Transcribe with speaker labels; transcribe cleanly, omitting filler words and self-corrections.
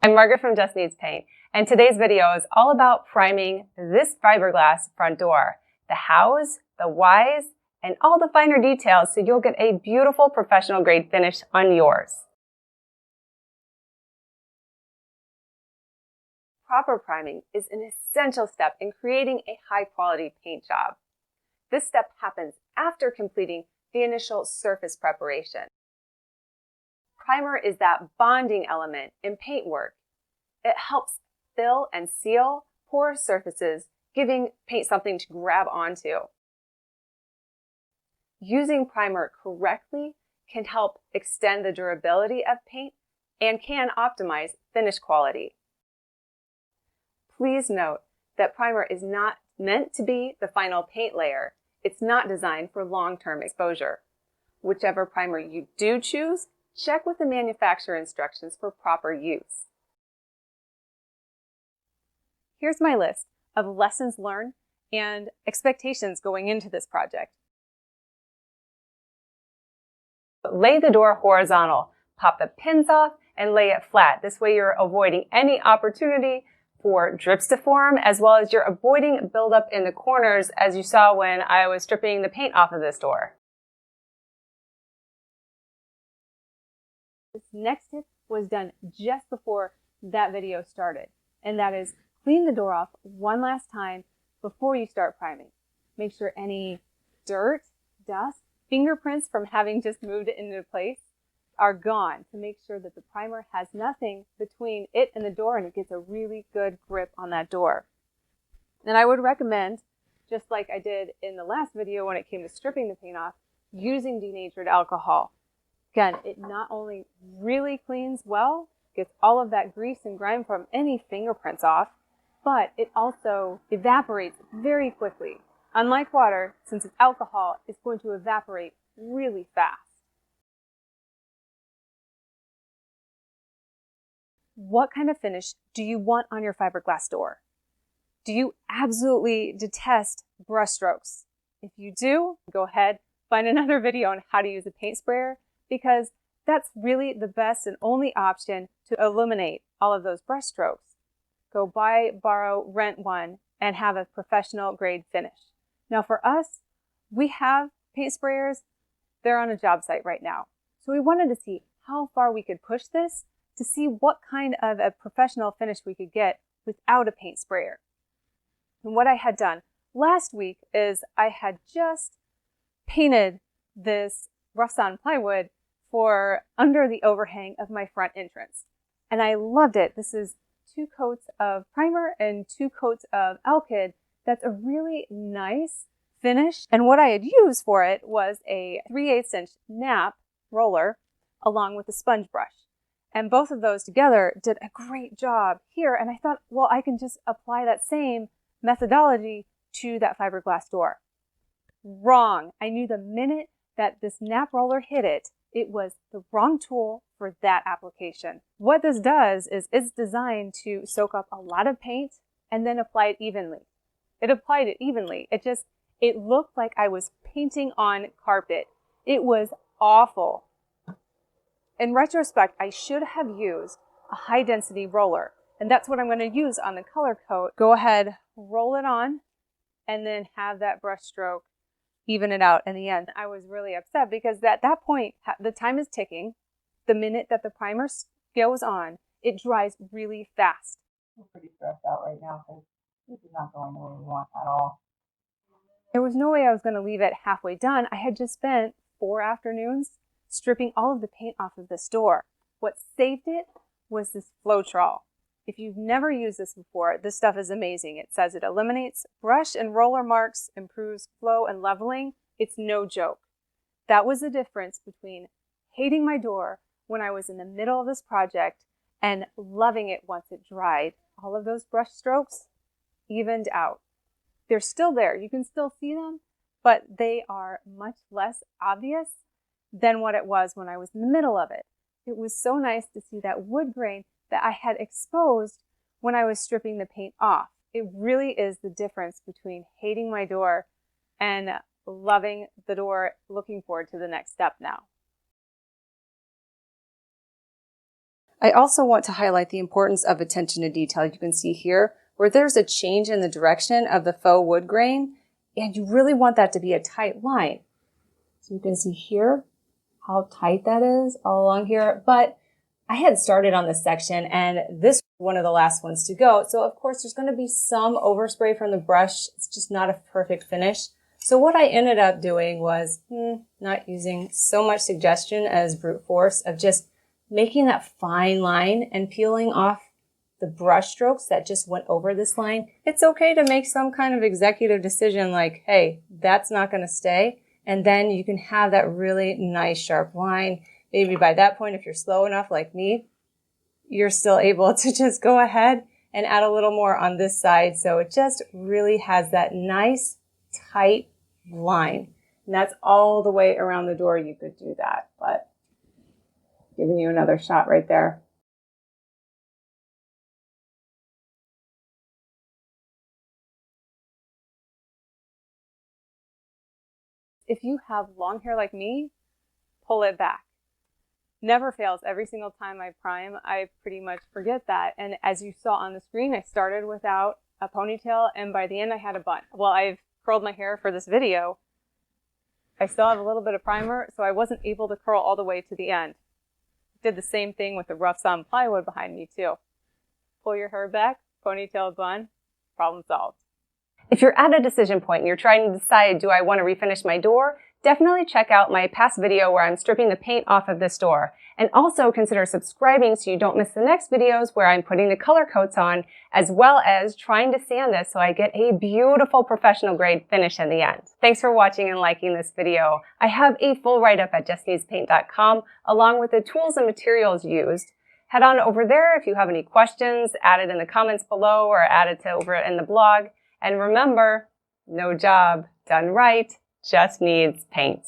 Speaker 1: I'm Margaret from Just Needs Paint, and today's video is all about priming this fiberglass front door. The hows, the whys, and all the finer details so you'll get a beautiful professional grade finish on yours. Proper priming is an essential step in creating a high quality paint job. This step happens after completing the initial surface preparation. Primer is that bonding element in paint work. It helps fill and seal porous surfaces, giving paint something to grab onto. Using primer correctly can help extend the durability of paint and can optimize finish quality. Please note that primer is not meant to be the final paint layer. It's not designed for long-term exposure. Whichever primer you do choose, check with the manufacturer instructions for proper use. Here's my list of lessons learned and expectations going into this project. Lay the door horizontal. Pop the pins off and lay it flat. This way you're avoiding any opportunity for drips to form, as well as you're avoiding buildup in the corners, as you saw when I was stripping the paint off of this door. This next tip was done just before that video started, and that is clean the door off one last time before you start priming. Make sure any dirt, dust, fingerprints from having just moved it into place are gone to make sure that the primer has nothing between it and the door and it gets a really good grip on that door. And I would recommend, just like I did in the last video when it came to stripping the paint off, using denatured alcohol. Again, it not only really cleans well, gets all of that grease and grime from any fingerprints off, but it also evaporates very quickly. Unlike water, since it's alcohol, it's going to evaporate really fast. What kind of finish do you want on your fiberglass door? Do you absolutely detest brush strokes? If you do, go ahead, find another video on how to use a paint sprayer, because that's really the best and only option to eliminate all of those brush strokes. Go buy, borrow, rent one, and have a professional grade finish. Now for us, we have paint sprayers. They're on a job site right now. So we wanted to see how far we could push this to see what kind of a professional finish we could get without a paint sprayer. And what I had done last week is I had just painted this rough-sawn plywood for under the overhang of my front entrance. And I loved it. This is 2 coats of primer and 2 coats of alkyd. That's a really nice finish. And what I had used for it was a 3/8 inch nap roller along with a sponge brush. And both of those together did a great job here. And I thought, well, I can just apply that same methodology to that fiberglass door. Wrong. I knew the minute that this nap roller hit it, it was the wrong tool for that application. What this does is it's designed to soak up a lot of paint and then apply it evenly. It applied it evenly. It looked like I was painting on carpet. It was awful. In retrospect, I should have used a high density roller, and that's what I'm going to use on the color coat. Go ahead, roll it on, and then have that brush stroke even it out in the end. I was really upset because at that point, the time is ticking. The minute that the primer goes on, it dries really fast.
Speaker 2: I'm pretty stressed out right now because this is not going the way we want at all.
Speaker 1: There was no way I was going to leave it halfway done. I had just spent 4 afternoons stripping all of the paint off of this door. What saved it was this Floetrol. If you've never used this before, this stuff is amazing. It says it eliminates brush and roller marks, improves flow and leveling. It's no joke. That was the difference between hating my door when I was in the middle of this project and loving it once it dried. All of those brush strokes evened out. They're still there. You can still see them, but they are much less obvious than what it was when I was in the middle of it. It was so nice to see that wood grain that I had exposed when I was stripping the paint off. It really is the difference between hating my door and loving the door, looking forward to the next step now. I also want to highlight the importance of attention to detail. You can see here where there's a change in the direction of the faux wood grain, and you really want that to be a tight line. So you can see here how tight that is all along here. But I had started on this section, and this was one of the last ones to go. So of course there's going to be some overspray from the brush. It's just not a perfect finish. So what I ended up doing was not using so much suggestion as brute force of just making that fine line and peeling off the brush strokes that just went over this line. It's okay to make some kind of executive decision like, hey, that's not going to stay. And then you can have that really nice sharp line. Maybe by that point, if you're slow enough like me, you're still able to just go ahead and add a little more on this side. So it just really has that nice, tight line. And that's all the way around the door you could do that. But giving you another shot right there. If you have long hair like me, pull it back. Never fails. Every single time I prime, I pretty much forget that. And as you saw on the screen, I started without a ponytail, and by the end I had a bun. Well, I've curled my hair for this video. I still have a little bit of primer, so I wasn't able to curl all the way to the end. Did the same thing with the rough sawn plywood behind me too. Pull your hair back, ponytail, bun, problem solved. If you're at a decision point and you're trying to decide, do I want to refinish my door? Definitely check out my past video where I'm stripping the paint off of this door. And also consider subscribing so you don't miss the next videos where I'm putting the color coats on, as well as trying to sand this so I get a beautiful professional grade finish in the end. Thanks for watching and liking this video. I have a full write-up at justneedspaint.com along with the tools and materials used. Head on over there if you have any questions, add it in the comments below or add it to over in the blog. And remember, no job done right just needs paint.